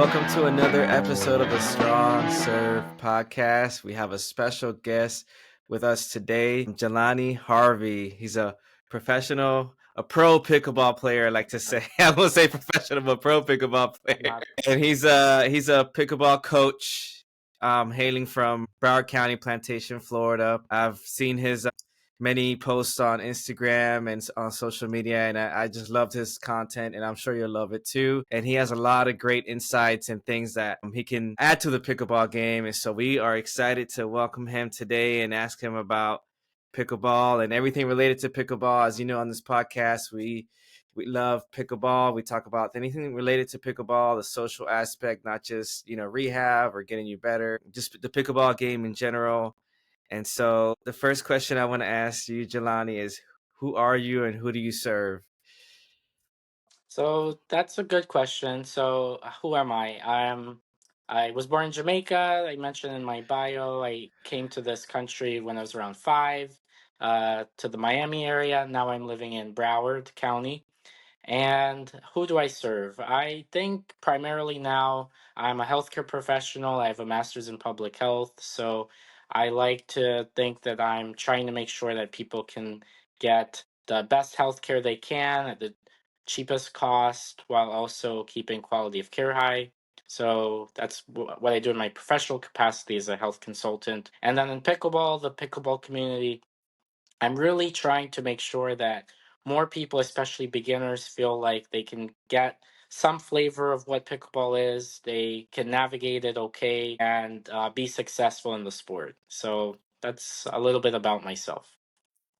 Welcome to another episode of the Strong Serve podcast. We have a special guest with us today, Jelani Harvey. He's a professional, a pro pickleball player, I like to say. I won't say professional, but pro pickleball player. And he's a pickleball coach, hailing from Broward County, Plantation, Florida. I've seen his many posts on Instagram and on social media, and I just loved his content, and I'm sure you'll love it too. And he has a lot of great insights and things that he can add to the pickleball game. And so we are excited to welcome him today and ask him about pickleball and everything related to pickleball. As you know, on this podcast, we love pickleball. We talk about anything related to pickleball, the social aspect, not just, rehab or getting you better, just the pickleball game in general. And so the first question I want to ask you, Jelani, is who are you and who do you serve? So that's a good question. So who am I? I was born in Jamaica. I mentioned in my bio. I came to this country when I was around 5, to the Miami area. Now I'm living in Broward County. And who do I serve? I think primarily now I'm a healthcare professional. I have a master's in public health. So I like to think that I'm trying to make sure that people can get the best healthcare they can at the cheapest cost while also keeping quality of care high. So that's what I do in my professional capacity as a health consultant. And then in pickleball, the pickleball community, I'm really trying to make sure that more people, especially beginners, feel like they can get some flavor of what pickleball is. They can navigate it okay and be successful in the sport. So that's a little bit about myself.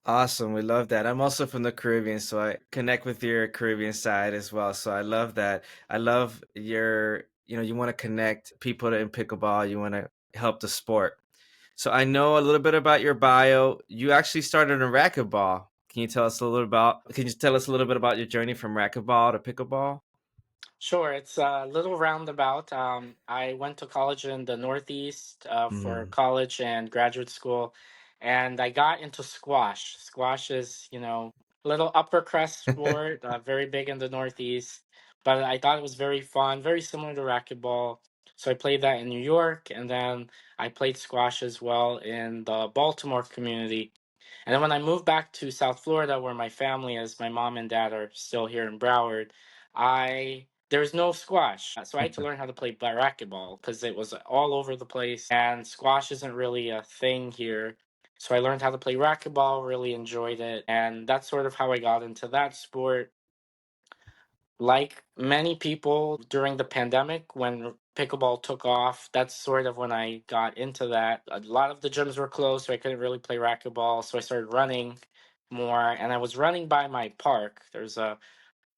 Awesome. We love that. I'm also from the Caribbean, so I connect with your Caribbean side as well. So I love that. I love you want to connect people in pickleball. You want to help the sport. So I know a little bit about your bio. You actually started in racquetball. Can you tell us a little bit about your journey from racquetball to pickleball? Sure, it's a little roundabout. I went to college in the Northeast for Mm. college and graduate school, and I got into squash. Squash is, little upper crust sport, very big in the Northeast, but I thought it was very fun, very similar to racquetball. So I played that in New York, and then I played squash as well in the Baltimore community. And then when I moved back to South Florida, where my family is, my mom and dad are still here in Broward. I There's no squash, so I had to learn how to play racquetball because it was all over the place, and squash isn't really a thing here. So I learned how to play racquetball, really enjoyed it, and that's sort of how I got into that sport. Like many people during the pandemic, when pickleball took off, that's sort of when I got into that. A lot of the gyms were closed, so I couldn't really play racquetball. So I started running more, and I was running by my park. There's a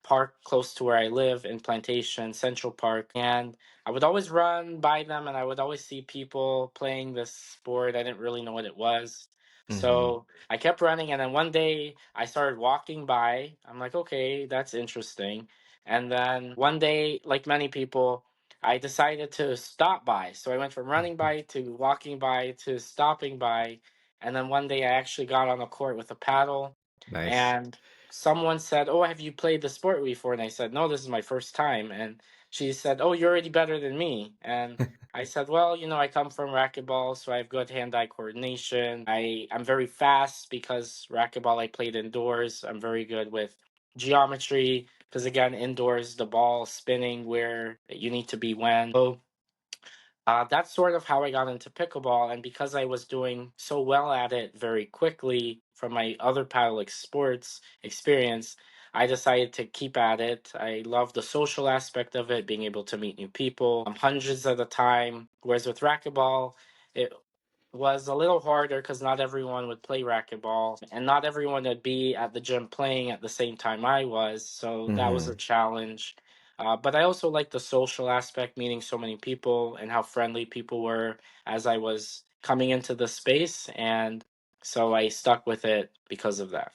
park close to where I live in Plantation, Central Park. And I would always run by them and I would always see people playing this sport. I didn't really know what it was. Hmm. So I kept running. And then one day I started walking by. I'm like, okay, that's interesting. And then one day, like many people, I decided to stop by. So I went from running by to walking by to stopping by. And then one day I actually got on a court with a paddle, Nice. and someone said, "Oh, have you played the sport before?" And I said, "No, this is my first time." And she said, "Oh, you're already better than me." And I said, "Well, I come from racquetball, so I have good hand-eye coordination. I'm very fast because racquetball I played indoors. I'm very good with geometry because again, indoors the ball spinning where you need to be when." So that's sort of how I got into pickleball, and because I was doing so well at it very quickly from my other paddle sports experience, I decided to keep at it. I love the social aspect of it, being able to meet new people, hundreds at a time. Whereas with racquetball, it was a little harder because not everyone would play racquetball, and not everyone would be at the gym playing at the same time I was. So that was a Hmm. challenge. But I also like the social aspect, meeting so many people and how friendly people were as I was coming into the space. And so I stuck with it because of that.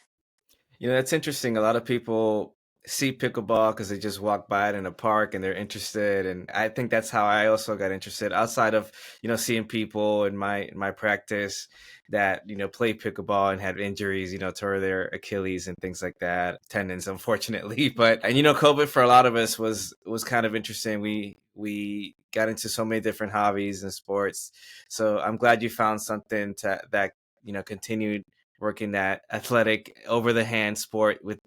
That's interesting. A lot of people see pickleball because they just walk by it in a park and they're interested. And I think that's how I also got interested outside of, seeing people in my practice that, play pickleball and had injuries, tore their Achilles and things like that, tendons, unfortunately. But, and, COVID for a lot of us was kind of interesting. we got into so many different hobbies and sports. So I'm glad you found something that continued working that athletic over the hand sport with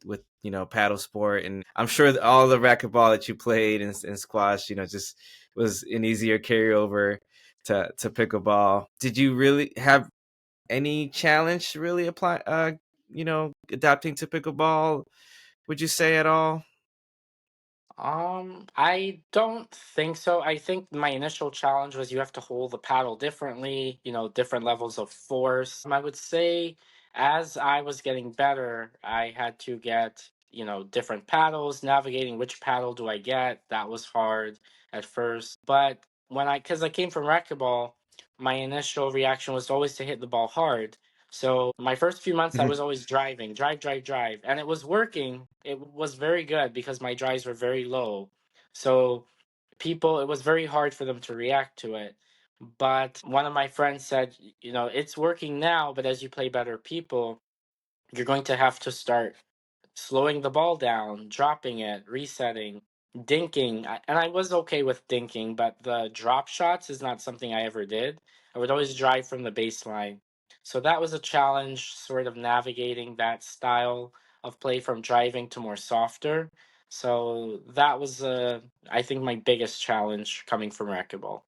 paddle sport. And I'm sure that all the racquetball that you played and squash, just was an easier carryover to pickleball. Did you really have any challenge really apply adapting to pickleball, would you say, at all? I don't think so. I think my initial challenge was you have to hold the paddle differently, different levels of force. I would say as I was getting better, I had to get, different paddles, navigating which paddle do I get. That was hard at first. But because I came from racquetball, my initial reaction was always to hit the ball hard. So my first few months, I was always driving, drive, drive, drive, and it was working. It was very good because my drives were very low. So it was very hard for them to react to it. But one of my friends said, it's working now, but as you play better people, you're going to have to start slowing the ball down, dropping it, resetting, dinking. And I was okay with dinking, but the drop shots is not something I ever did. I would always drive from the baseline. So that was a challenge, sort of navigating that style of play from driving to more softer. So that was, I think, my biggest challenge coming from racquetball.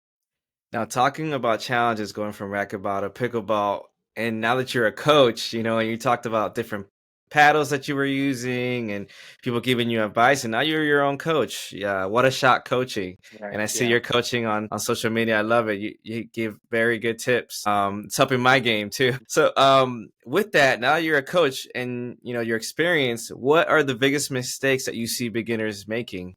Now, talking about challenges going from racquetball to pickleball, and now that you're a coach, and you talked about different paddles that you were using and people giving you advice, and now you're your own coach. Yeah, what a shot coaching. And Right. I see Yeah. your coaching on social media. I love it. You give very good tips. It's helping my game too. So with that, now you're a coach and your experience, what are the biggest mistakes that you see beginners making?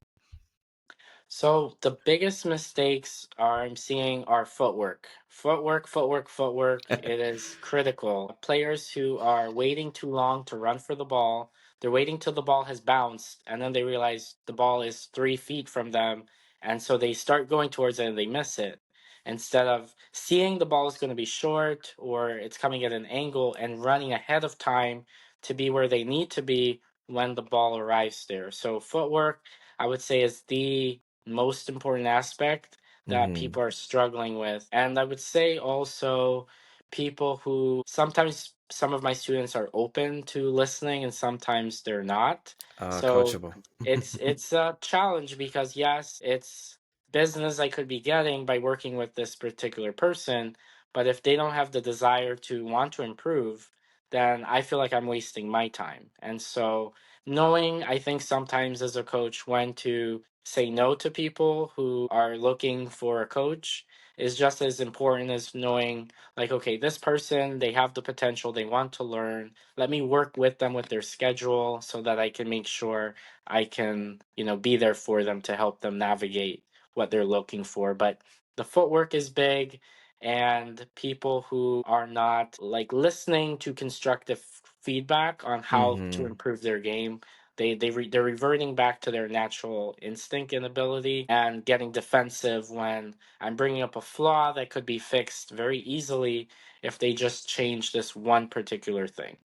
So the biggest mistakes I'm seeing are footwork. Footwork, footwork, footwork. It is critical. Players who are waiting too long to run for the ball, they're waiting till the ball has bounced, and then they realize the ball is 3 feet from them, and so they start going towards it and they miss it. Instead of seeing the ball is going to be short or it's coming at an angle and running ahead of time to be where they need to be when the ball arrives there. So footwork, I would say, is the most important aspect that Hmm. people are struggling with. And I would say also people who sometimes some of my students are open to listening and sometimes they're not. So Coachable. it's a challenge because yes, it's business I could be getting by working with this particular person, but if they don't have the desire to want to improve, then I feel like I'm wasting my time. And so knowing, I think sometimes as a coach when to say no to people who are looking for a coach is just as important as knowing, like, okay, this person, they have the potential, they want to learn. Let me work with them with their schedule so that I can make sure I can, be there for them to help them navigate what they're looking for. But the footwork is big, and people who are not like listening to constructive feedback on how to Hmm. improve their game, they're reverting back to their natural instinct and ability and getting defensive when I'm bringing up a flaw that could be fixed very easily if they just change this one particular thing.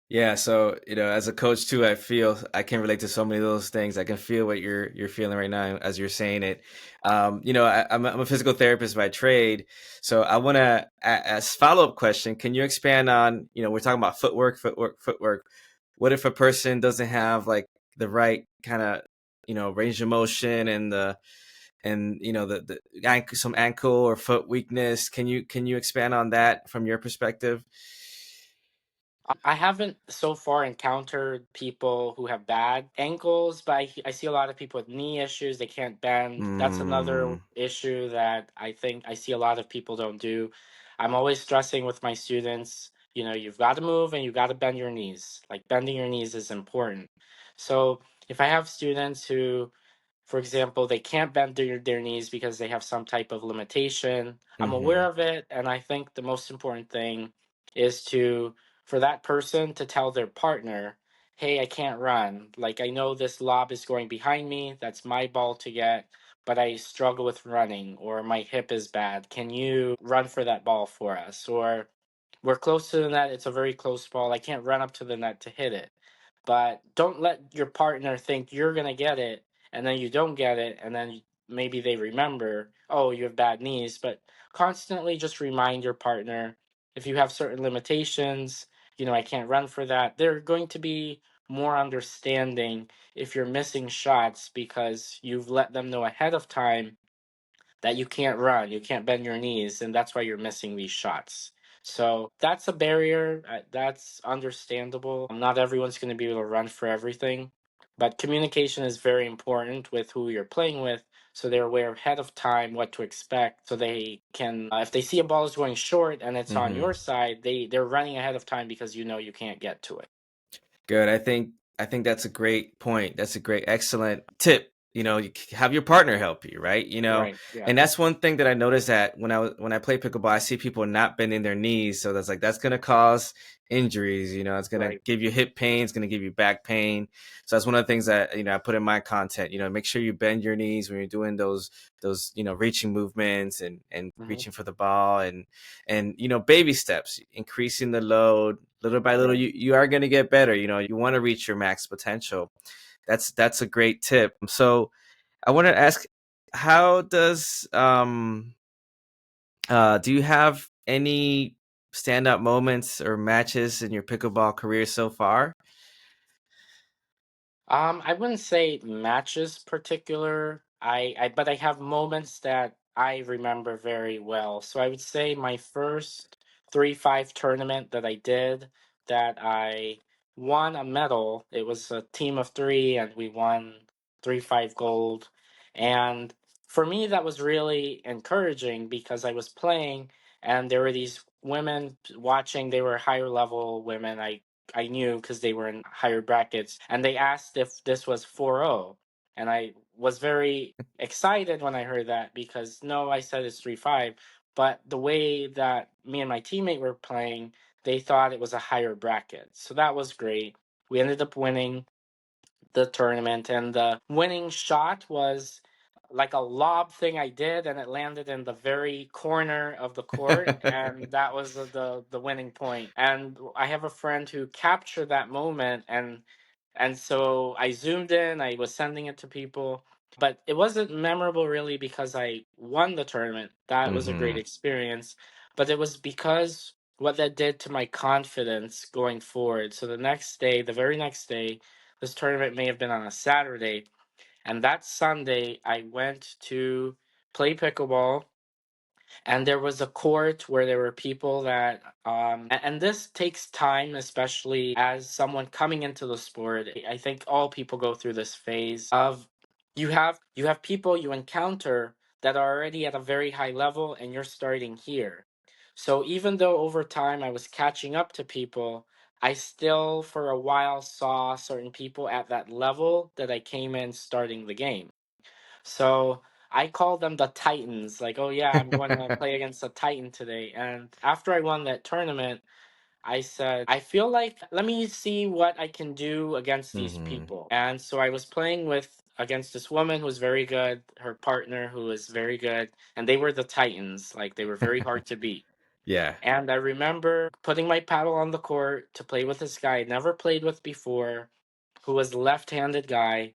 Yeah, so as a coach too, I feel I can relate to so many of those things. I can feel what you're feeling right now as you're saying it. I'm a physical therapist by trade, so I want to as follow up question. Can you expand on we're talking about footwork, footwork, footwork. What if a person doesn't have like the right kind of range of motion and the ankle, some ankle or foot weakness? Can you expand on that from your perspective? I haven't so far encountered people who have bad ankles, but I see a lot of people with knee issues. They can't bend. That's another Mm, issue that I think I see a lot of people don't do. I'm always stressing with my students, you've got to move and you've got to bend your knees. Like bending your knees is important. So if I have students who, for example, they can't bend their knees because they have some type of limitation. I'm aware hmm. of it, and I think the most important thing is for that person to tell their partner, "Hey, I can't run. Like I know this lob is going behind me. That's my ball to get, but I struggle with running or my hip is bad. Can you run for that ball for us?" Or we're close to the net. It's a very close ball. I can't run up to the net to hit it. But don't let your partner think you're going to get it and then you don't get it and then maybe they remember, oh, you have bad knees, but constantly just remind your partner if you have certain limitations, I can't run for that. They're going to be more understanding if you're missing shots because you've let them know ahead of time that you can't run, you can't bend your knees, and that's why you're missing these shots. So that's a barrier. That's understandable. Not everyone's going to be able to run for everything, but communication is very important with who you're playing with. So they're aware ahead of time what to expect. So they can, if they see a ball is going short and it's on Mm-hmm. your side, they're running ahead of time because you can't get to it. Good. I think that's a great point. That's a great, excellent tip. You have your partner help you, right? Right. Yeah. And that's one thing that I noticed that when I play pickleball, I see people not bending their knees, so that's gonna cause injuries. It's gonna Right. give you hip pain, it's gonna give you back pain. So that's one of the things that I put in my content. Make sure you bend your knees when you're doing those reaching movements and Hmm. reaching for the ball and baby steps, increasing the load little by little. Right. You are going to get better. You want to reach your max potential. That's a great tip. So I want to ask, how does do you have any standout moments or matches in your pickleball career so far? I wouldn't say matches particular. But I have moments that I remember very well. So I would say my first 3-5 tournament that I did, that I won a medal. It was a team of three, and we won 3-5 gold. And for me, that was really encouraging because I was playing, and there were these women watching. They were higher level women. I knew because they were in higher brackets, and they asked if this was 4-0, and I was very excited when I heard that because no, I said it's 3-5, but the way that me and my teammate were playing, they thought it was a higher bracket, so that was great. We ended up winning the tournament, and the winning shot was like a lob thing I did, and it landed in the very corner of the court, and that was the winning point. And I have a friend who captured that moment, and so I zoomed in, I was sending it to people, but it wasn't memorable really because I won the tournament. That was a great Mm-hmm. experience, but it was because what that did to my confidence going forward. So the next day, the very next day, this tournament may have been on a Saturday, and that Sunday I went to play pickleball, and there was a court where there were people that and this takes time, especially as someone coming into the sport. I think all people go through this phase of you have people you encounter that are already at a very high level, and you're starting here. So even though over time I was catching up to people, I still for a while saw certain people at that level that I came in starting the game. So I call them the Titans. Like, oh yeah, I'm going to play against a Titan today. And after I won that tournament, I said, I feel like let me see what I can do against these Mm-hmm. people. And so I was playing with against this woman who was very good, her partner who was very good, and they were the Titans. Like they were very hard to beat. Yeah. And I remember putting my paddle on the court to play with this guy I never played with before, who was a left-handed guy.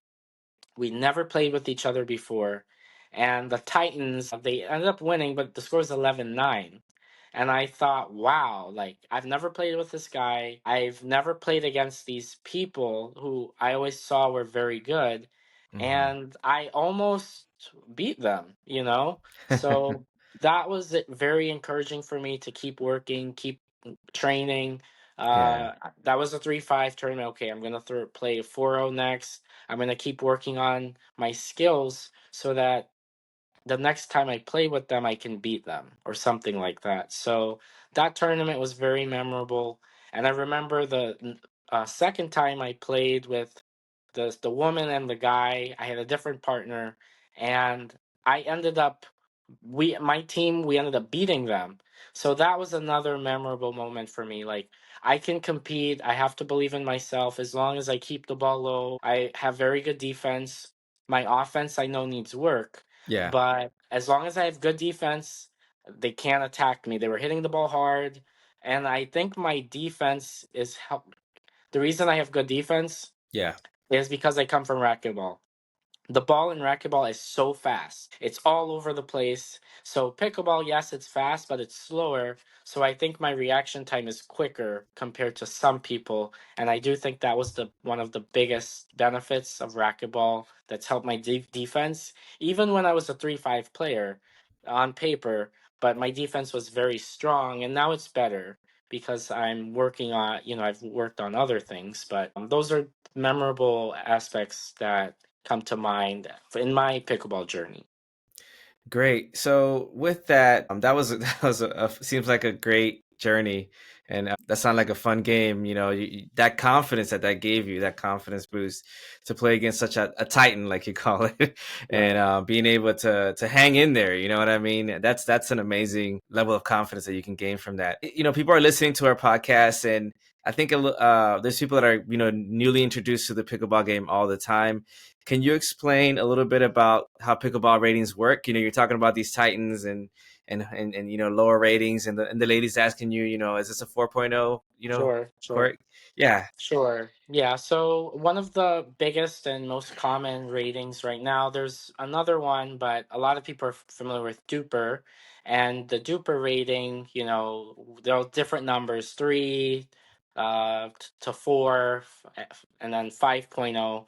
We never played with each other before. And the Titans, they ended up winning, but the score was 11-9. And I thought, wow, like I've never played with this guy. I've never played against these people who I always saw were very good. Mm-hmm. And I almost beat them. So that was very encouraging for me to keep working, keep training. Yeah. Uh, that was a 3-5 tournament. Okay, I'm gonna play a 4-0 next. I'm gonna keep working on my skills so that the next time I play with them, I can beat them or something like that. So that tournament was very memorable. And I remember the second time I played with the woman and the guy. I had a different partner, and I ended up my team we ended up beating them. So that was another memorable moment for me. Like I can compete. I have to believe in myself as long as I keep the ball low. I have very good defense. My offense I know needs work, Yeah. but as long as I have good defense, they can't attack me. They were hitting the ball hard, and I think my defense is help. The reason I have good defense Yeah. is because I come from racquetball. The ball in racquetball is so fast. It's all over the place. So pickleball, yes, it's fast, but it's slower. So I think my reaction time is quicker compared to some people, and I do think that was the one of the biggest benefits of racquetball that's helped my defense. Even when I was a 3-5 player on paper, but my defense was very strong, and now it's better because I'm working on, I've worked on other things, but those are memorable aspects that come to mind in my pickleball journey. Great. So with that, that was that was seems like a great journey, and that sounded like a fun game. That confidence that gave you, that confidence boost to play against such a titan, like you call it, and Right. being able to hang in there. You know what I mean? That's an amazing level of confidence that you can gain from that. People are listening to our podcast, and I think there's people that are newly introduced to the pickleball game all the time. Can you explain a little bit about how pickleball ratings work? You're talking about these titans and lower ratings, and the ladies asking you, is this a 4.0, Sure, sure. court? Yeah. Sure. Yeah. So one of the biggest and most common ratings right now, there's another one, but a lot of people are familiar with Duper. And the Duper rating, there are different numbers, 3 to 4, and then 5.0.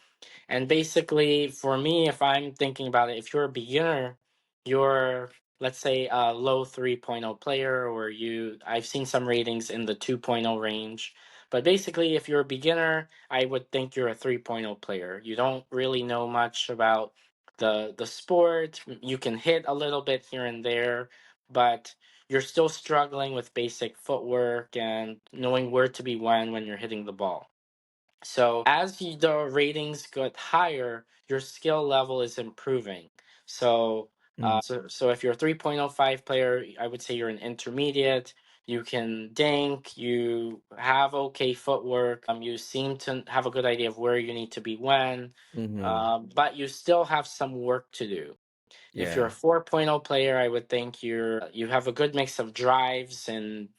And basically, for me, if I'm thinking about it, if you're a beginner, you're, let's say, a low 3.0 player, or I've seen some ratings in the 2.0 range. But basically, if you're a beginner, I would think you're a 3.0 player. You don't really know much about the sport. You can hit a little bit here and there, but you're still struggling with basic footwork and knowing where to be when you're hitting the ball. So as the ratings get higher, your skill level is improving. So Mm, so if you're a 3.05 player, I would say you're an intermediate. You can dink, you have okay footwork, you seem to have a good idea of where you need to be when, mm-hmm. but you still have some work to do. If you're a Yeah. 4.0 player, I would think you have a good mix of drives and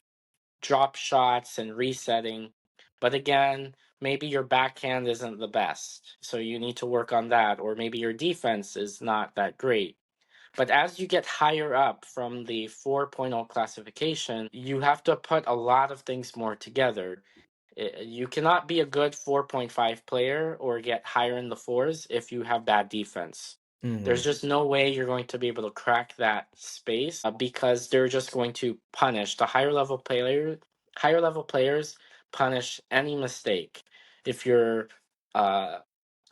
drop shots and resetting. But again, maybe your backhand isn't the best. So you need to work on that. Or maybe your defense is not that great. But as you get higher up from the 4.0 classification, you have to put a lot of things more together. You cannot be a good 4.5 player or get higher in the fours if you have bad defense. There's Mm-hmm. just no way you're going to be able to crack that space because they're just going to punish the higher level player. Higher level players punish any mistake. If your uh,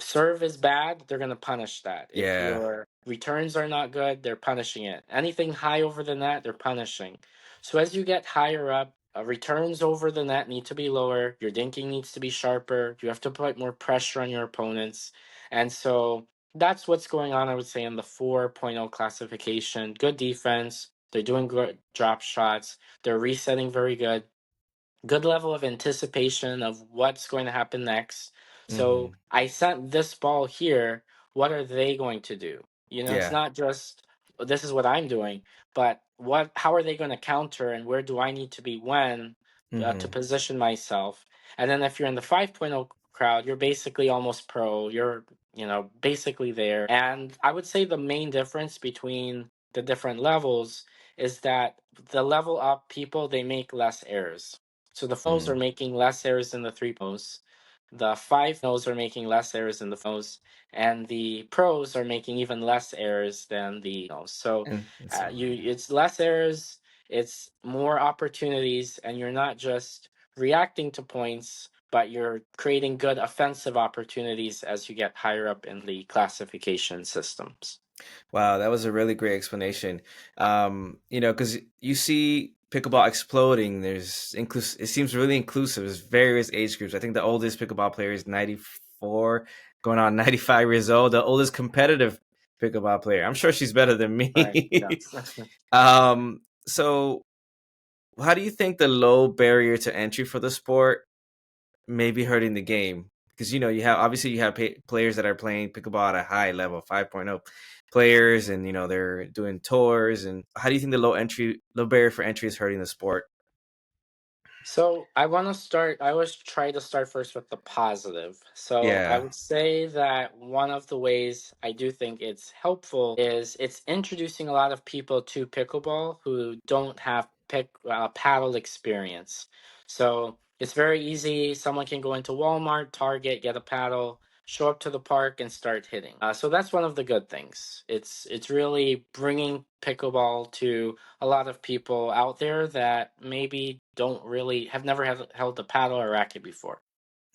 serve is bad, they're going to punish that. If Yeah. your returns are not good, they're punishing it. Anything high over the net, they're punishing. So as you get higher up, returns over the net need to be lower. Your dinking needs to be sharper. You have to put more pressure on your opponents. And so that's what's going on, I would say, in the 4.0 classification. Good defense. They're doing good drop shots. They're resetting very good level of anticipation of what's going to happen next. So Mm-hmm. I sent this ball here. What are they going to do? It's Yeah. not just this is what I'm doing, but how are they going to counter and where do I need to be when to Mm-hmm. position myself? And then if you're in the 5.0 crowd, you're basically almost pro. You're, basically there. And I would say the main difference between the different levels is that the level up people, they make less errors. So the foes are Mm. making less errors than the 3.0s. The 5.0s are making less errors than the 4.0s, and the pros are making even less errors than the so And so, it's less errors, it's more opportunities, and you're not just reacting to points, but you're creating good offensive opportunities as you get higher up in the classification systems. wow, that was a really great explanation. Because you see pickleball exploding. It seems really inclusive. There's various age groups. I think the oldest pickleball player is 94, going on 95 years old. The oldest competitive pickleball player. I'm sure she's better than Right. Yeah. me. So how do you think the low barrier to entry for the sport may be hurting the game? Because you have players that are playing pickleball at a high level, 5.0 players, and they're doing tours. And how do you think the low barrier for entry is hurting the sport? So I always try to start first with the positive. So I Yeah. would say that one of the ways I do think it's helpful is it's introducing a lot of people to pickleball who don't have paddle experience. So it's very easy. Someone can go into Walmart, Target, get a paddle, show up to the park, and start hitting. So that's one of the good things. It's really bringing pickleball to a lot of people out there that maybe don't really have never held a paddle or racket before.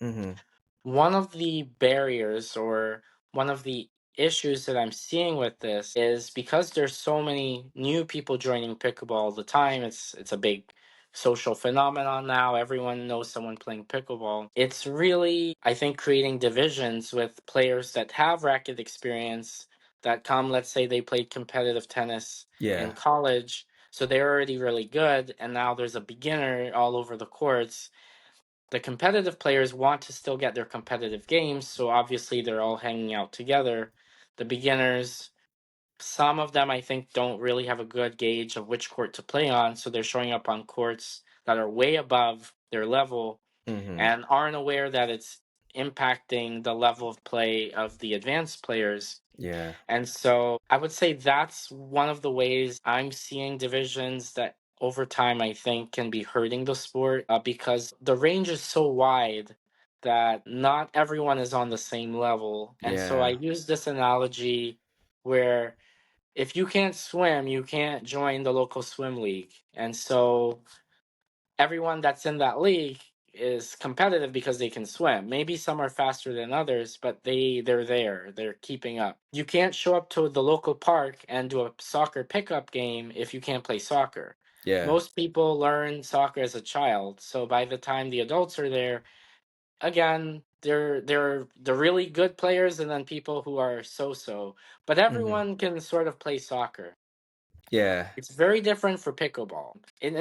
Mhm. One of the barriers or one of the issues that I'm seeing with this is because there's so many new people joining pickleball all the time. It's a big social phenomenon now. Everyone knows someone playing pickleball. It's really, I think, creating divisions with players that have racket experience that come, let's say they played competitive tennis in Yeah. college, so they're already really good, and now there's a beginner all over the courts. The competitive players want to still get their competitive games, so obviously they're all hanging out together. The beginners, some of them I think don't really have a good gauge of which court to play on, so they're showing up on courts that are way above their level Mhm. and aren't aware that it's impacting the level of play of the advanced players. Yeah. And so I would say that's one of the ways I'm seeing divisions that over time I think can be hurting the sport because the range is so wide that not everyone is on the same level. And so I Yeah. use this analogy where if you can't swim, you can't join the local swim league. And so everyone that's in that league is competitive because they can swim. Maybe some are faster than others, but they're there. They're keeping up. You can't show up to the local park and do a soccer pickup game if you can't play soccer. Yeah. Most people learn soccer as a child, so by the time the adults are there, again, they're the really good players and then people who are so-so. But Mhm. everyone can sort of play soccer. Yeah. It's very different for pickleball. In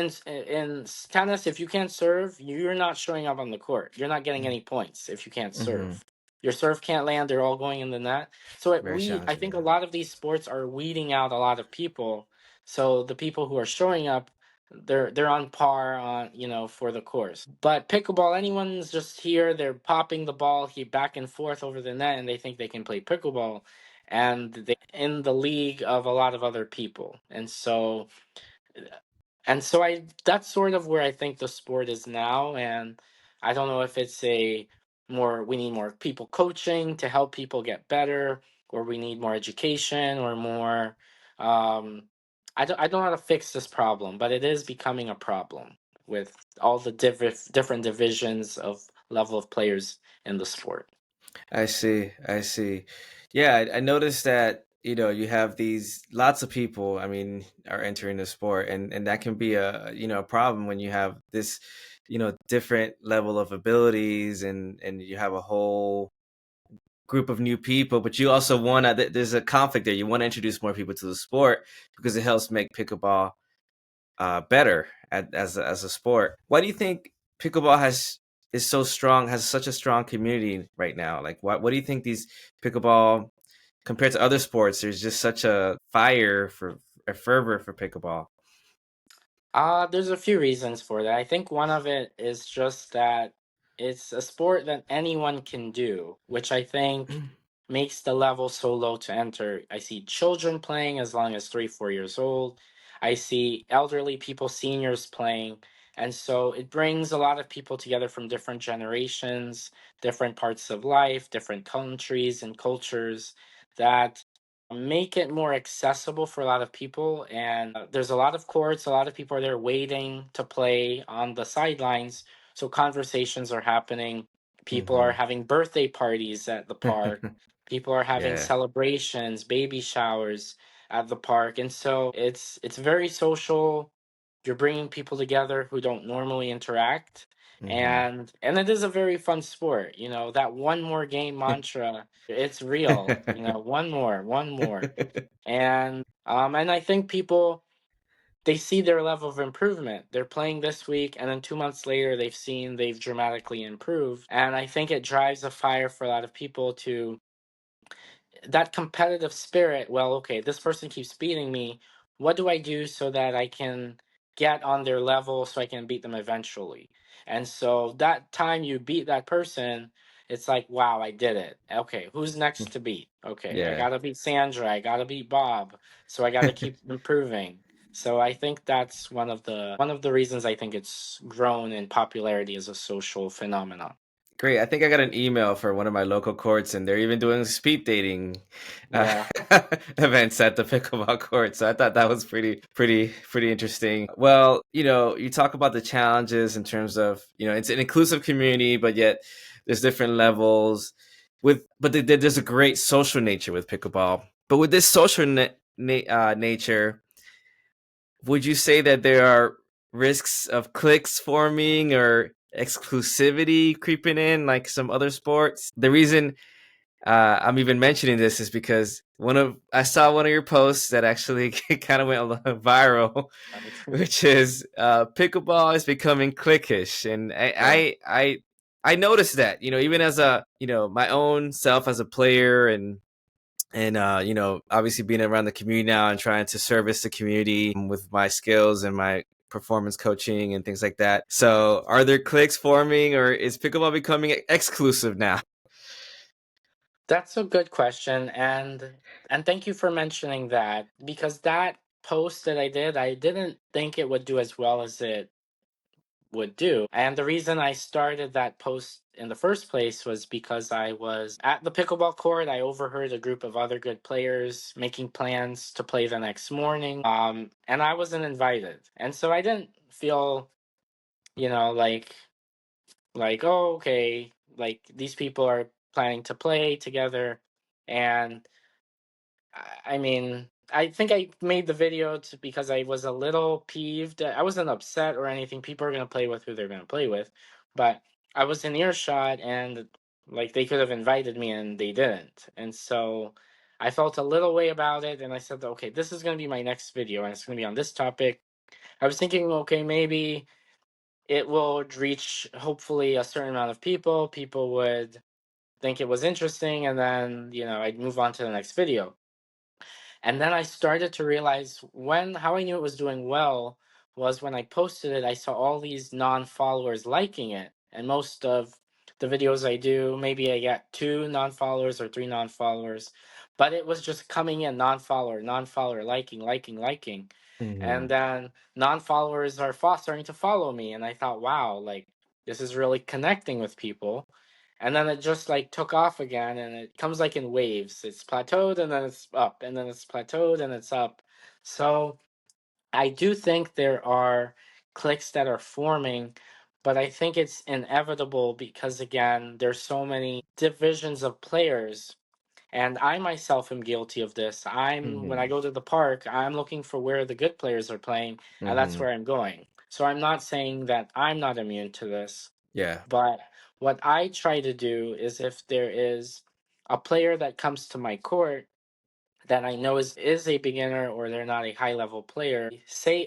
tennis, if you can't serve, you're not showing up on the court. You're not getting any points if you can't Mhm. serve. Your serve can't land. They're all going in the net. So Very I challenging, think a yeah. lot of these sports are weeding out a lot of people. So the people who are showing up, they're on par on for the course. But pickleball, anyone's just here. They're popping the ball he back and forth over the net, and they think they can play pickleball and they in the league of a lot of other people. And so I that's sort of where I think the sport is now. And I don't know if it's a more we need more people coaching to help people get better, or we need more education or more um I don't know how to fix this problem, but it is becoming a problem with all the different divisions of level of players in the sport. I see. I see. Yeah, I noticed that, you have these lots of people, I mean, are entering the sport, and that can be a problem when you have this, different level of abilities, and you have a whole group of new people, but you also want to there's a conflict there. You want to introduce more people to the sport because it helps make pickleball better as a sport. Why do you think pickleball is so strong, has such a strong community right now? Like, what do you think these pickleball compared to other sports? There's just such a fire for a fervor for pickleball. There's a few reasons for that. I think one of it is just that it's a sport that anyone can do, which I think makes the level so low to enter. I see children playing as long as 3, 4 years old. I see elderly people, seniors playing. And so it brings a lot of people together from different generations, different parts of life, different countries and cultures that make it more accessible for a lot of people. And there's a lot of courts, a lot of people are there waiting to play on the sidelines. So conversations are happening. People are Hmm. having birthday parties at the park. People are having Yeah. celebrations, baby showers at the park. And so it's very social. You're bringing people together who don't normally interact. Hmm. And it is a very fun sport. That one more game mantra, it's real. One more. And I think people, they see their level of improvement. They're playing this week, and then 2 months later they've seen they've dramatically improved. And I think it drives a fire for a lot of people to that competitive spirit. Well, okay, this person keeps beating me. What do I do so that I can get on their level so I can beat them eventually. And so that time you beat that person, it's like, wow, I did it. Okay, who's next to beat? Okay, I Yeah. gotta beat Sandra, I gotta beat Bob, so I gotta keep improving. So I think that's one of the reasons I think it's grown in popularity as a social phenomenon. Great. I think I got an email for one of my local courts, and they're even doing speed dating uh, Yeah. events at the pickleball court. So I thought that was pretty interesting. Well, you talk about the challenges in terms of, it's an inclusive community, but yet there's different levels. There's a great social nature with pickleball. But with this social nature, would you say that there are risks of cliques forming or exclusivity creeping in like some other sports? The reason I'm even mentioning this is because I saw one of your posts that actually kind of went viral, which is pickleball is becoming cliquish, and Yeah. I noticed that, even as my own self as a player, and obviously being around the community now and trying to service the community with my skills and my performance coaching and things like that. So are there cliques forming, or is pickleball becoming exclusive now? That's a good question, and thank you for mentioning that, because that post that I didn't think it would do as well as it would do. And the reason I started that post in the first place was because I was at the pickleball court. I overheard a group of other good players making plans to play the next morning. And I wasn't invited. And so I didn't feel, like, oh, okay, like these people are planning to play together. And I mean, I think I made the video because I was a little peeved. I wasn't upset or anything. People are going to play with who they're going to play with. But I was in earshot, and like they could have invited me and they didn't. And so I felt a little way about it. And I said, okay, this is going to be my next video and it's going to be on this topic. I was thinking, okay, maybe it will reach hopefully a certain amount of people. People would think it was interesting. And then, I'd move on to the next video. And then I started to realize how I knew it was doing well was when I posted it, I saw all these non-followers liking it. And most of the videos I do, maybe I get 2 non-followers or 3 non-followers, but it was just coming in non-follower, non-follower, liking, liking, liking. And Hmm. then non-followers are starting to follow me. And I thought, wow, like this is really connecting with people. And then it just like took off again, and it comes like in waves. It's plateaued and then it's up, and then it's plateaued and it's up. So I do think there are cliques that are forming, but I think it's inevitable because again there's so many divisions of players. And I myself am guilty of this. When I Hmm. go to the park, I'm looking for where the good players are playing, and that's Hmm. where I'm going. So I'm not saying that I'm not immune to this. Yeah. But what I try to do is, if there is a player that comes to my court that I know is a beginner or they're not a high level player,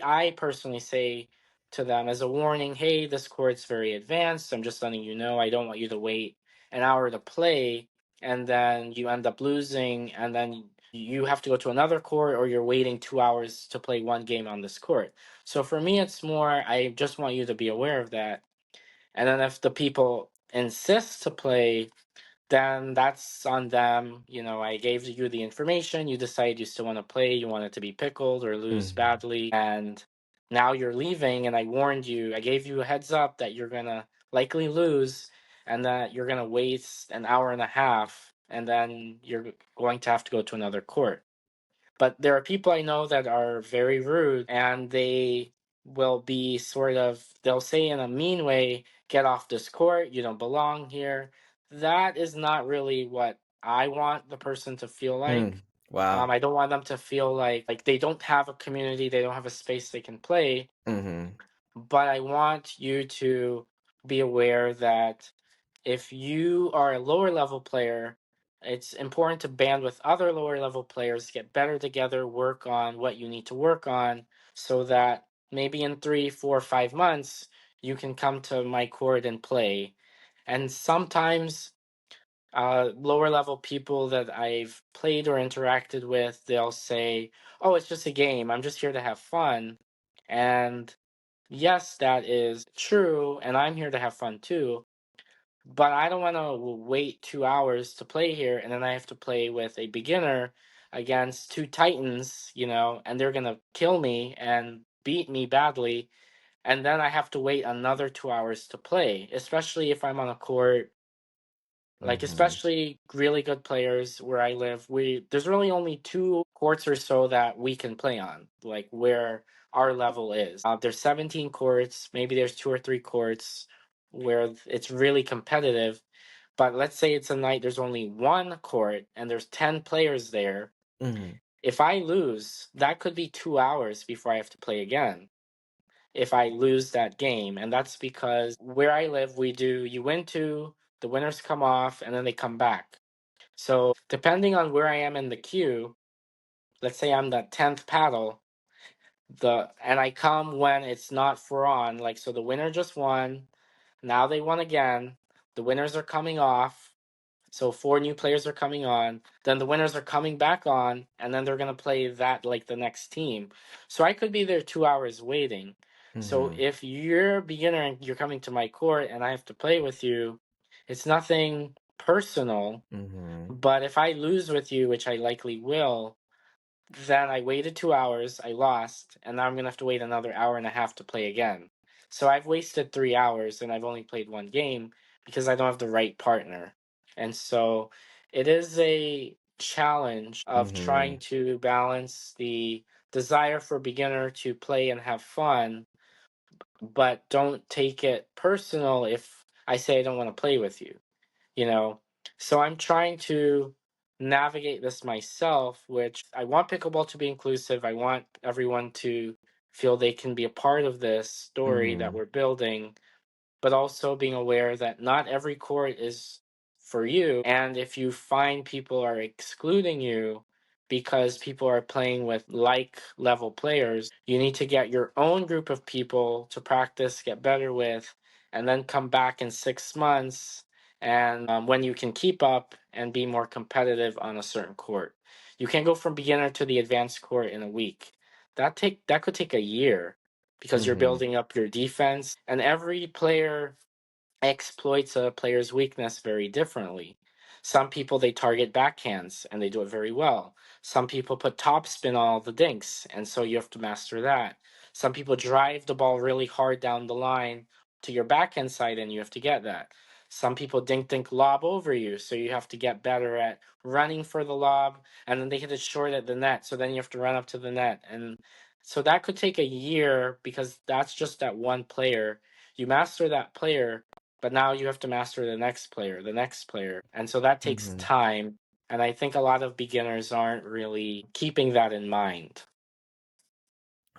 I personally say to them as a warning, hey, this court's very advanced. I'm just letting you know, I don't want you to wait an hour to play and then you end up losing, and then you have to go to another court, or you're waiting 2 hours to play one game on this court. So for me, it's more, I just want you to be aware of that. And then if the people insist to play, then that's on them. I gave you the information. You decide you still want to play. You want it to be pickled or lose Hmm. badly. And now you're leaving, and I warned you. I gave you a heads up that you're going to likely lose and that you're going to waste an hour and a half. And then you're going to have to go to another court. But there are people I know that are very rude, and they will be they'll say in a mean way, get off this court, you don't belong here. That is not really what I want the person to feel Hmm. like. Wow. I don't want them to feel like they don't have a community, they don't have a space they can play. Hmm. But I want you to be aware that if you are a lower level player, it's important to band with other lower level players, get better together, work on what you need to work on, so that maybe in 3, 4, 5 months, you can come to my court and play. And sometimes lower level people that I've played or interacted with, they'll say, oh, it's just a game. I'm just here to have fun. And yes, that is true. And I'm here to have fun too. But I don't want to wait 2 hours to play here. And then I have to play with a beginner against two Titans, and they're going to kill me and beat me badly. And then I have to wait another 2 hours to play, especially if I'm on a court. Like, Mm-hmm. especially really good players where I live, there's really only two courts or so that we can play on, like where our level is. There's 17 courts, maybe there's two or three courts where it's really competitive. But let's say it's a night there's only one court and there's 10 players there. Mm-hmm. If I lose, that could be 2 hours before I have to play again if I lose that game. And that's because where I live, you win two, the winners come off, and then they come back. So depending on where I am in the queue, let's say I'm the 10th paddle, and I come when it's not for on, like, so the winner just won, now they won again, the winners are coming off, so four new players are coming on. Then the winners are coming back on, and then they're gonna play that like the next team. So I could be there 2 hours waiting. So Mm-hmm. if you're a beginner and you're coming to my court and I have to play with you, it's nothing personal. Mm-hmm. But if I lose with you, which I likely will, then I waited 2 hours, I lost, and now I'm gonna have to wait another hour and a half to play again. So I've wasted 3 hours and I've only played one game because I don't have the right partner. And so it is a challenge of Mm-hmm. trying to balance the desire for a beginner to play and have fun, but don't take it personal if I say I don't want to play with you you know so I'm trying to navigate this myself, which I want pickleball to be inclusive. I want everyone to feel they can be a part of this story that Mm-hmm. we're building, but also being aware that not every court is for you. And if you find people are excluding you because people are playing with like level players, you need to get your own group of people to practice, get better with, and then come back in 6 months and when you can keep up and be more competitive on a certain court. You can't go from beginner to the advanced court in a week. That could take a year because you're Mm-hmm. building up your defense, and every player exploits a player's weakness very differently. Some people they target backhands and they do it very well. Some people put topspin on all the dinks, and so you have to master that. Some people drive the ball really hard down the line to your backhand side, and you have to get that. Some people dink dink lob over you, so you have to get better at running for the lob, and then they hit it short at the net, so then you have to run up to the net. And so that could take a year because that's just that one player. You master that player, but now you have to master the next player, the next player. And so that takes Mm-hmm. time. And I think a lot of beginners aren't really keeping that in mind.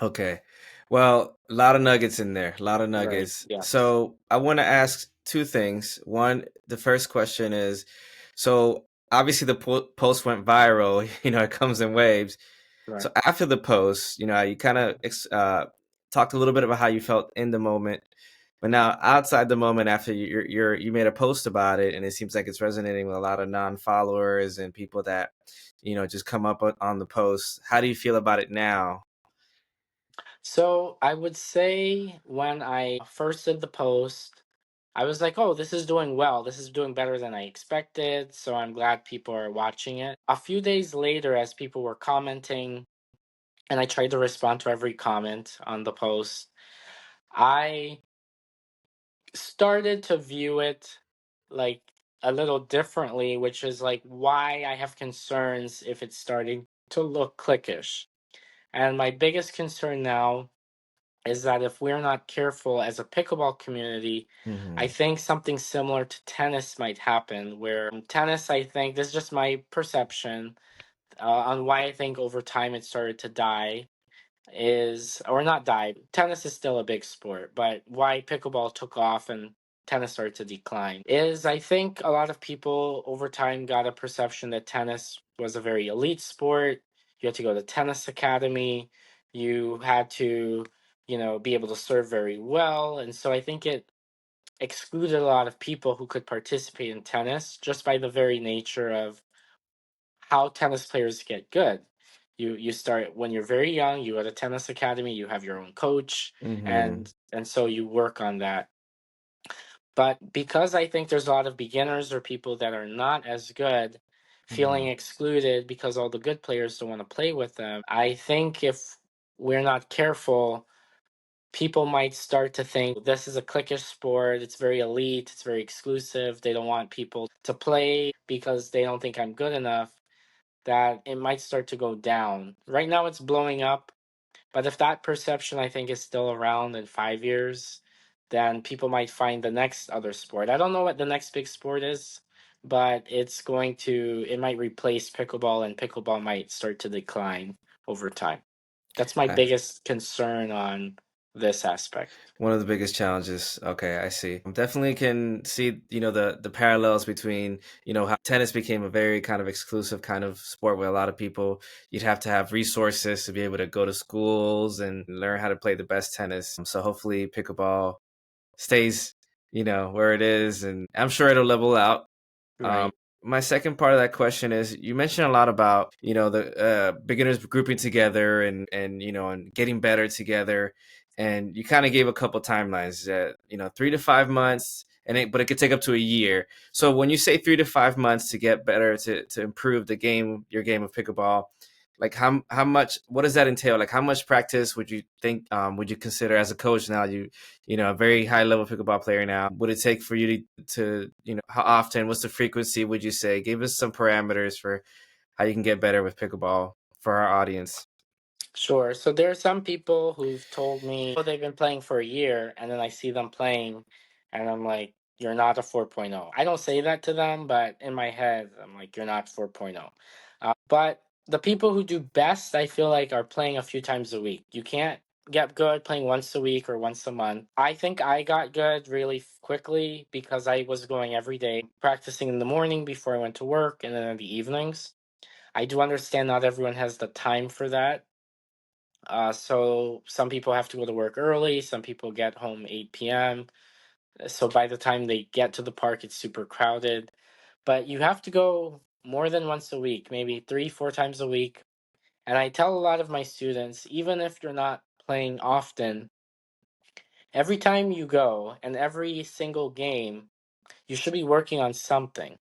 Okay. Well, a lot of nuggets in there, a lot of Right. nuggets. Yes. So I want to ask two things. One, the first question is, so obviously the post went viral, it comes in waves. Right. So after the post, you kind of talked a little bit about how you felt in the moment, but now outside the moment, after you made a post about it, and it seems like it's resonating with a lot of non-followers and people that just come up on the post. How do you feel about it now? So I would say when I first did the post, I was like, oh, this is doing well. This is doing better than I expected. So I'm glad people are watching it. A few days later, as people were commenting, and I tried to respond to every comment on the post, I started to view it like a little differently, which is like why I have concerns if it's starting to look cliquish. And my biggest concern now is that if we're not careful as a pickleball community, I Hmm. think something similar to tennis might happen. Where tennis, I think, this is just my perception on why I think over time it started to die is, or not die. Tennis is still a big sport, but why pickleball took off and tennis started to decline is I think a lot of people over time got a perception that tennis was a very elite sport. You had to go to tennis academy. You had to, be able to serve very well. And so I think it excluded a lot of people who could participate in tennis just by the very nature of how tennis players get good. You start when you're very young. You go to tennis academy. You have your own coach, Mm-hmm. and so you work on that. But because I think there's a lot of beginners or people that are not as good, Mm-hmm. feeling excluded because all the good players don't want to play with them, I think if we're not careful, people might start to think this is a cliquish sport. It's very elite. It's very exclusive. They don't want people to play because they don't think I'm good enough. That it might start to go down. Right now, it's blowing up. But if that perception, I think, is still around in 5 years, then people might find the next other sport. I don't know what the next big sport is, but it might replace pickleball, and pickleball might start to decline over time. That's my biggest concern on this aspect. One of the biggest challenges. Okay, I see. Definitely can see, the parallels between, how tennis became a very kind of exclusive kind of sport where a lot of people, you'd have to have resources to be able to go to schools and learn how to play the best tennis. So hopefully pickleball stays, where it is, and I'm sure it'll level out. Um, Right. my second part of that question is you mentioned a lot about the beginners grouping together and getting better together, and you kind of gave a couple timelines that 3 to 5 months, but it could take up to a year. So when you say 3 to 5 months to get better to improve your game of pickleball, like how much, what does that entail? Like how much practice would you think would you consider as a coach now? A very high level pickleball player now. Would it take for you to how often? What's the frequency? Would you say? Give us some parameters for how you can get better with pickleball for our audience. Sure. So there are some people who've told me, oh, they've been playing for a year, and then I see them playing, and I'm like, you're not a 4.0. I don't say that to them, but in my head, I'm like, you're not 4.0. But the people who do best, I feel like, are playing a few times a week. You can't get good playing once a week or once a month. I think I got good really quickly because I was going every day, practicing in the morning before I went to work, and then in the evenings. I do understand not everyone has the time for that. So some people have to go to work early, some people get home 8 p.m. So by the time they get to the park, it's super crowded. But you have to go more than once a week, maybe 3, 4 times a week. And I tell a lot of my students, even if you're not playing often, every time you go and every single game, you should be working on something.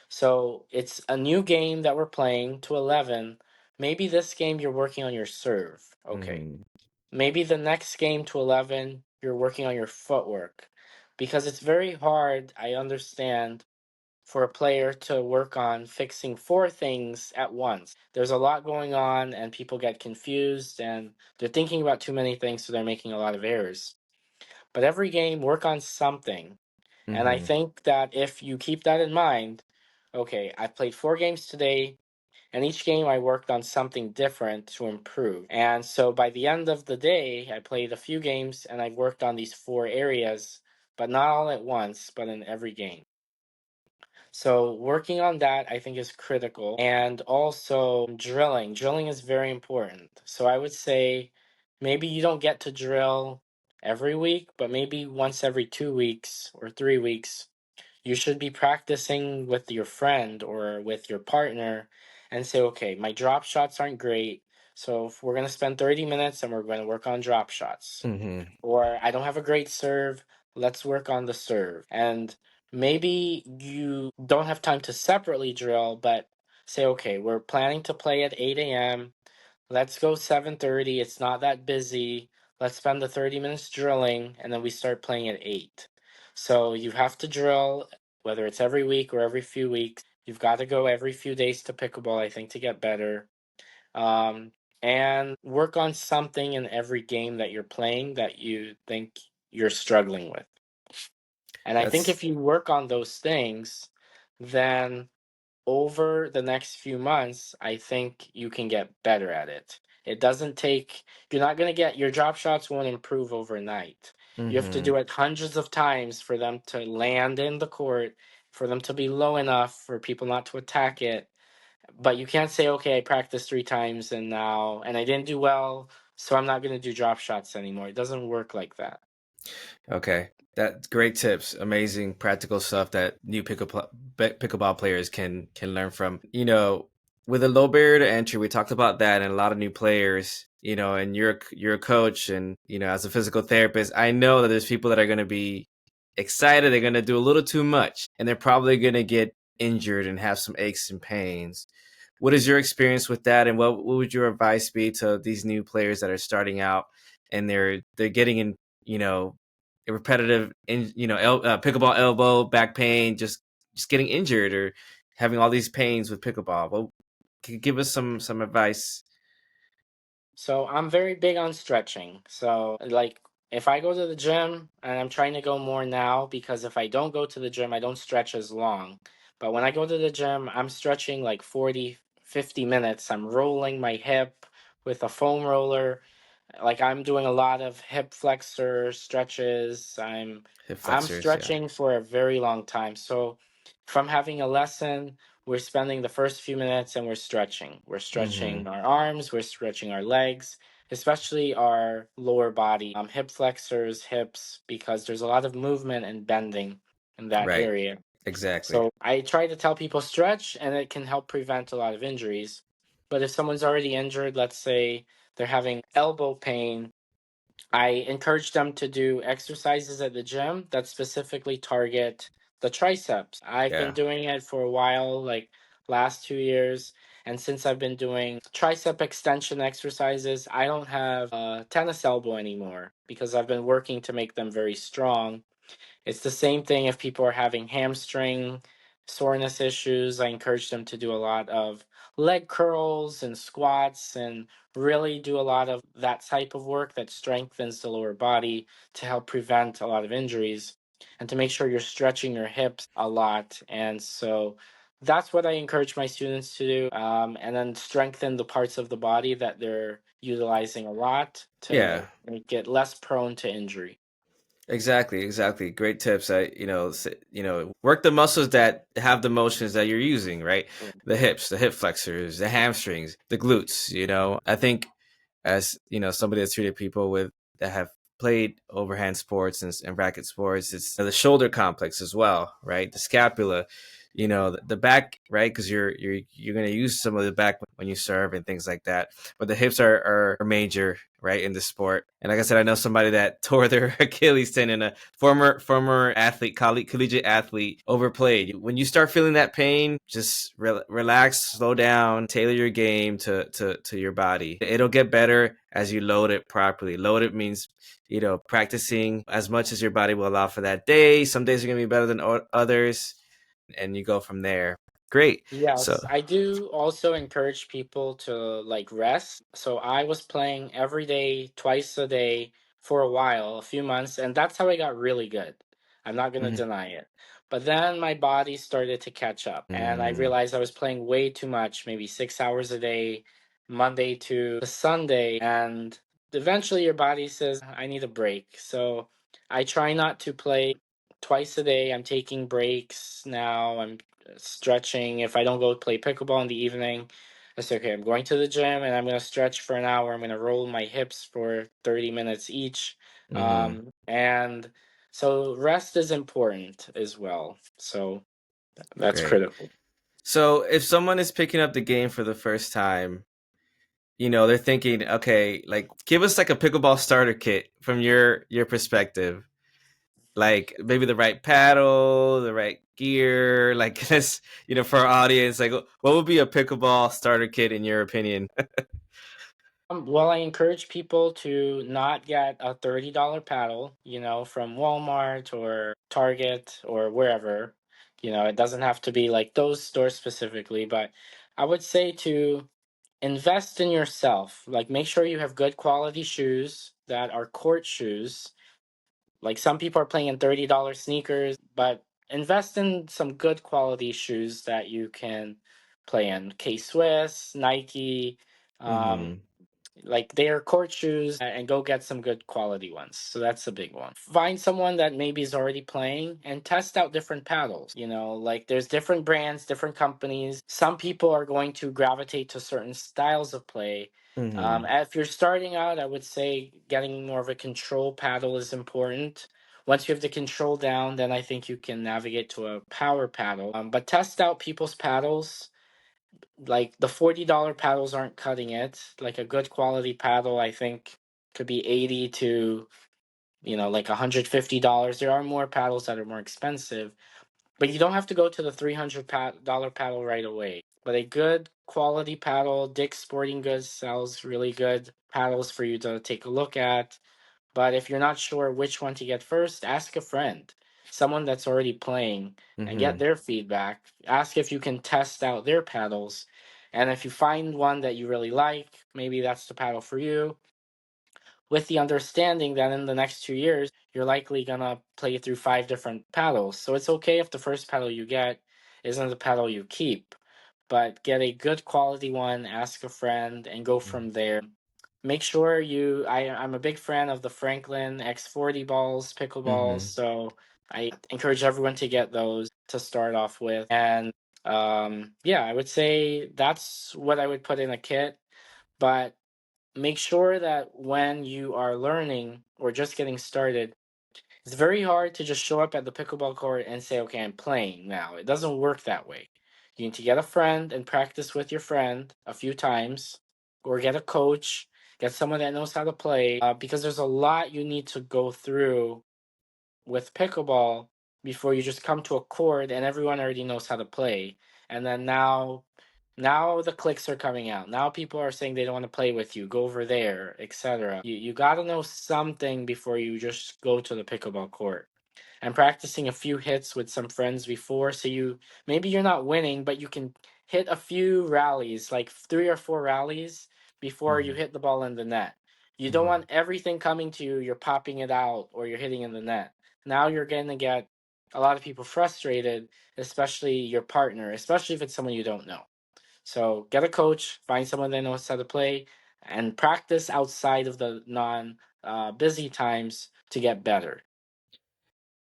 So it's a new game that we're playing to 11. Maybe this game you're working on your serve. Okay. Mm-hmm. Maybe the next game to 11, you're working on your footwork. Because it's very hard, I understand, for a player to work on fixing four things at once. There's a lot going on, and people get confused, and they're thinking about too many things, so they're making a lot of errors. But every game, work on something. And I Mm-hmm. think that if you keep that in mind, okay, I played 4 games today. And each game I worked on something different to improve. And so by the end of the day, I played a few games and I worked on these 4 areas, but not all at once, but in every game. So working on that I think is critical. And also drilling. Drilling is very important. So I would say maybe you don't get to drill every week, but maybe once every 2 weeks or 3 weeks you should be practicing with your friend or with your partner and say, okay, my drop shots aren't great. So if we're going to spend 30 minutes and we're going to work on drop shots. Mm-hmm. Or I don't have a great serve. Let's work on the serve. And maybe you don't have time to separately drill, but say, okay, we're planning to play at 8 a.m. Let's go 7:30. It's not that busy. Let's spend the 30 minutes drilling and then we start playing at 8. So you have to drill whether it's every week or every few weeks. You've got to go every few days to pickleball, I think, to get better. Um, and work on something in every game that you're playing that you think you're struggling with. And I think That's if you work on those things, then over the next few months, I think you can get better at it. It doesn't take, you're not going to get, your drop shots won't improve overnight. You have to mm-hmm. do it hundreds of times for them to land in the court, for them to be low enough for people not to attack it. But you can't say, okay, I practiced 3 times and I didn't do well, so I'm not going to do drop shots anymore. It doesn't work like that. Okay. That's great tips. Amazing practical stuff that new pickleball players can learn from. with a low barrier to entry, we talked about that, and a lot of new players, you know, and you're a coach, and you know, as a physical therapist, I know that there's people that are going to be excited, they're going to do a little too much, and they're probably going to get injured and have some aches and pains. What is your experience with that, and what would your advice be to these new players that are starting out and they're getting in, you know, a repetitive, in, you know, pickleball elbow, back pain, just getting injured or having all these pains with pickleball? Well, can you give us some advice? So I'm very big on stretching. So like if I go to the gym, and I'm trying to go more now because if I don't go to the gym, I don't stretch as long. But when I go to the gym, I'm stretching like 40, 50 minutes. I'm rolling my hip with a foam roller. Like I'm doing a lot of hip flexor stretches. Hip I'm flexors, yeah. stretching for a very long time. So from having a lesson, we're spending the first few minutes and we're stretching. We're Mm-hmm. stretching our arms, we're stretching our legs, especially our lower body, hip flexors, hips, because there's a lot of movement and bending in that Right. area. Exactly. So I try to tell people stretch and it can help prevent a lot of injuries. But if someone's already injured, let's say they're having elbow pain, I encourage them to do exercises at the gym that specifically target the triceps. I've been Yeah. doing it for a while, like last 2 years. And since I've been doing tricep extension exercises, I don't have a tennis elbow anymore because I've been working to make them very strong. It's the same thing if people are having hamstring soreness issues. I encourage them to do a lot of leg curls and squats and really do a lot of that type of work that strengthens the lower body to help prevent a lot of injuries and to make sure you're stretching your hips a lot. And so that's what I encourage my students to do. And then strengthen the parts of the body that they're utilizing a lot to Yeah. make it less prone to injury. Exactly, exactly. Great tips. You know, work the muscles that have the motions that you're using, right? The hips, the hip flexors, the hamstrings, the glutes. You know, I think as you know, somebody that's treated people with that have played overhand sports and racket sports, it's the shoulder complex as well, right? The scapula, you know, the back, right? Because you're going to use some of the back when you serve and things like that. But the hips are major, right, in the sport. And like I said, I know somebody that tore their Achilles tendon, a former athlete, collegiate athlete, overplayed. When you start feeling that pain, just relax, slow down, tailor your game to your body. It'll get better as you load it properly. Load it means, you know, practicing as much as your body will allow for that day. Some days are going to be better than others, and you go from there. Great. So, Yes, I do also encourage people to like rest. So I was playing every day, twice a day for a while, a few months, and that's how I got really good. I'm not going to mhm, deny it. But then my body started to catch up, and I mm, realized I was playing way too much, maybe 6 hours a day, Monday to Sunday, and eventually your body says, I need a break. So I try not to play twice a day. I'm taking breaks now. I'm stretching. If I don't go play pickleball in the evening, I say, okay, I'm going to the gym and I'm going to stretch for an hour. I'm going to roll my hips for 30 minutes each. mhm, And so rest is important as well. So that's great. critical. So, if someone is picking up the game for the first time, you know, they're thinking, okay, like give us like a pickleball starter kit from your perspective. Like maybe the right paddle, the right gear, like this, you know, for our audience, like what would be a pickleball starter kit in your opinion? Well, I encourage people to not get a $30 paddle, from Walmart or Target or wherever. It doesn't have to be like those stores specifically, but I would say to invest in yourself. Like, make sure you have good quality shoes that are court shoes. Like, some people are playing in $30 sneakers, but invest in some good quality shoes that you can play in. K Swiss, Nike. Um, Mm-hmm. like they are court shoes and go get some good quality ones. So that's a big one. Find someone that maybe is already playing and test out different paddles. Like there's different brands, different companies. Some people are going to gravitate to certain styles of play. Mm-hmm. If you're starting out, I would say getting more of a control paddle is important. Once you have the control down, then I think you can navigate to a power paddle. But test out people's paddles, like the $40 paddles aren't cutting it. Like a good quality paddle, I think could be 80 to, like $150. There are more paddles that are more expensive, but you don't have to go to the $300 paddle right away. But a good quality paddle, Dick's Sporting Goods sells really good paddles for you to take a look at. But if you're not sure which one to get first, ask a friend, someone that's already playing, and get Mm-hmm. their feedback. Ask if you can test out their paddles. And if you find one that you really like, maybe that's the paddle for you, with the understanding that in the next 2 years, you're likely gonna play through 5 different paddles. So it's okay if the first paddle you get isn't the paddle you keep, but get a good quality one, ask a friend, and go from there. Make sure I'm a big fan of the Franklin X40 balls, pickleballs. Mm-hmm. So I encourage everyone to get those to start off with. And yeah, I would say that's what I would put in a kit. But make sure that when you are learning or just getting started, it's very hard to just show up at the pickleball court and say, okay, I'm playing now. It doesn't work that way. You need to get a friend and practice with your friend a few times, or get a coach, get someone that knows how to play, because there's a lot you need to go through with pickleball before you just come to a court and everyone already knows how to play. And then now the clicks are coming out. Now people are saying they don't want to play with you. Go over there, etc. You got to know something before you just go to the pickleball court. And practicing a few hits with some friends before, so maybe you're not winning, but you can hit a few rallies, like 3 or 4 rallies before you Mm-hmm. hit the ball in the net. You don't Mm-hmm. want everything coming to you, you're popping it out or you're hitting in the net. Now you're going to get a lot of people frustrated, especially your partner, especially if it's someone you don't know. So get a coach, find someone that knows how to play, and practice outside of the non busy times to get better.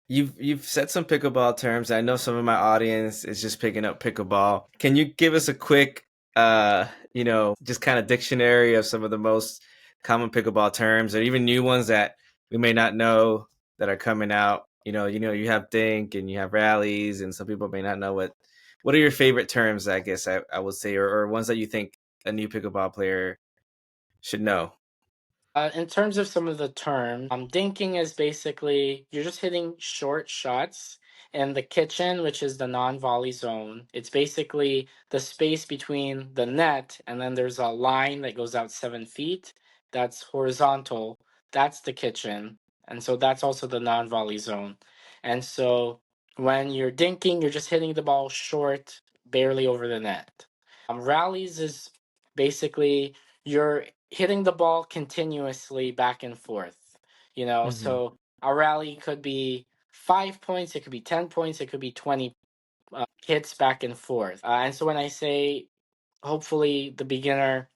You've said some pickleball terms. I know some of my audience is just picking up pickleball. Can you give us a quick, just kind of dictionary of some of the most common pickleball terms, or even new ones that we may not know that are coming out? You have think and you have rallies, and some people may not know what are your favorite terms, I guess I would say, or ones that you think a new pickleball player should know. In terms of some of the terms, dinking is basically you're just hitting short shots in the kitchen, which is the non-volley zone. It's basically the space between the net, and then there's a line that goes out 7 feet. That's horizontal. That's the kitchen, and so that's also the non-volley zone. And so when you're dinking, you're just hitting the ball short, barely over the net. Rallies is basically you're hitting the ball continuously back and forth. Mm-hmm. So a rally could be 5 points, it could be 10 points, it could be 20 hits back and forth. And so when I say hopefully the beginner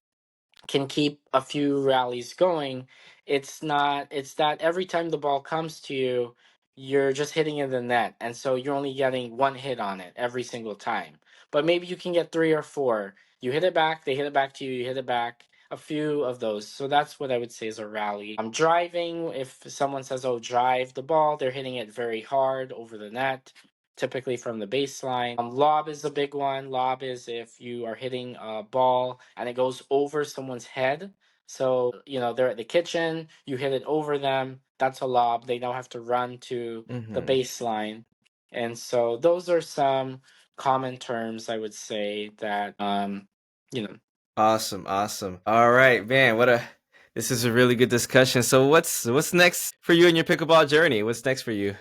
can keep a few rallies going, it's that every time the ball comes to you, you're just hitting in the net. And so you're only getting one hit on it every single time. But maybe you can get 3 or 4. You hit it back, they hit it back to you, you hit it back. A few of those. So that's what I would say is a rally. I'm driving. If someone says, oh, drive the ball, they're hitting it very hard over the net, typically from the baseline. Lob is a big one. Lob is if you are hitting a ball and it goes over someone's head. So, they're at the kitchen, you hit it over them. That's a lob. They now have to run to the Mm-hmm. baseline. And so those are some common terms I would say that, you know, Awesome, awesome. All right, man. This is a really good discussion. So what's next for you in your pickleball journey? What's next for you?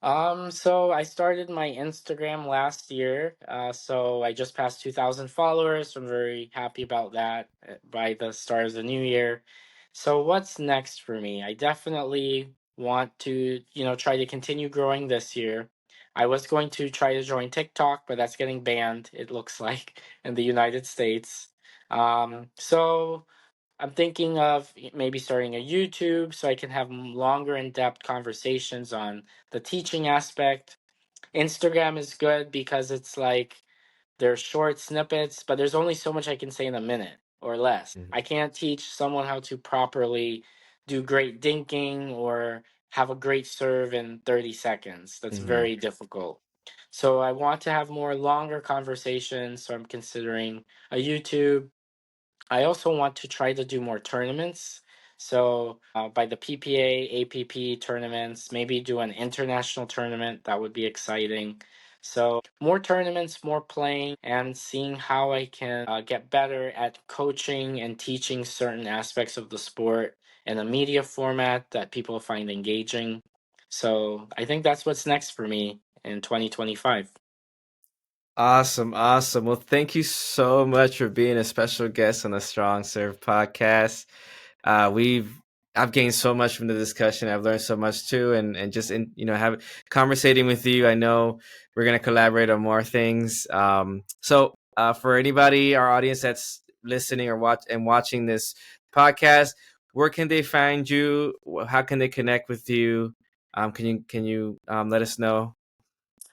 So I started my Instagram last year. So I just passed 2,000 followers. So I'm very happy about that by the start of the new year. So what's next for me? I definitely want to, try to continue growing this year. I was going to try to join TikTok, but that's getting banned, it looks like, in the United States. So I'm thinking of maybe starting a YouTube so I can have longer in depth conversations on the teaching aspect. Instagram is good because it's like there's short snippets, but there's only so much I can say in a minute or less. Mhm. I can't teach someone how to properly do great dinking or have a great serve in 30 seconds. That's Mhm. very difficult. So I want to have more longer conversations. So I'm considering a YouTube. I also want to try to do more tournaments. So by the PPA, APP tournaments, maybe do an international tournament. That would be exciting. So more tournaments, more playing, and seeing how I can get better at coaching and teaching certain aspects of the sport in a media format that people find engaging. So I think that's what's next for me in 2025. Awesome, awesome. Well, thank you so much for being a special guest on the Strong Serve podcast. We've I've gained so much from the discussion. I've learned so much too, and just in have conversating with you. I know we're gonna collaborate on more things. For anybody, our audience that's listening or watching this podcast, where can they find you? How can they connect with you? Can you let us know?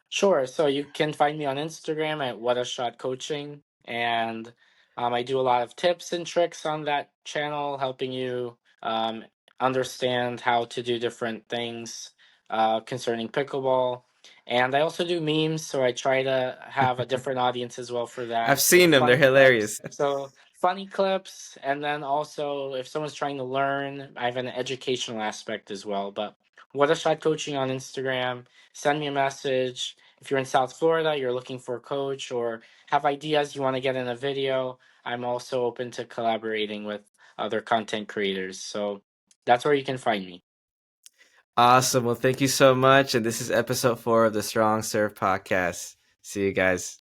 Sure. So you can find me on Instagram at What a Shot Coaching, and I do a lot of tips and tricks on that channel, helping you understand how to do different things concerning pickleball. And I also do memes, so I try to have a different audience as well for I've that. So seen them; they're funny clips. hilarious. So funny clips, and then also if someone's trying to learn, I have an educational aspect as well. But What a Shot Coaching on Instagram. Send me a message if you're in South Florida, you're looking for a coach or have ideas you want to get in a video. I'm also open to collaborating with other content creators. So that's where you can find me. Awesome. Well, thank you so much. And this is episode 4 of the Strong Serve podcast. See you guys.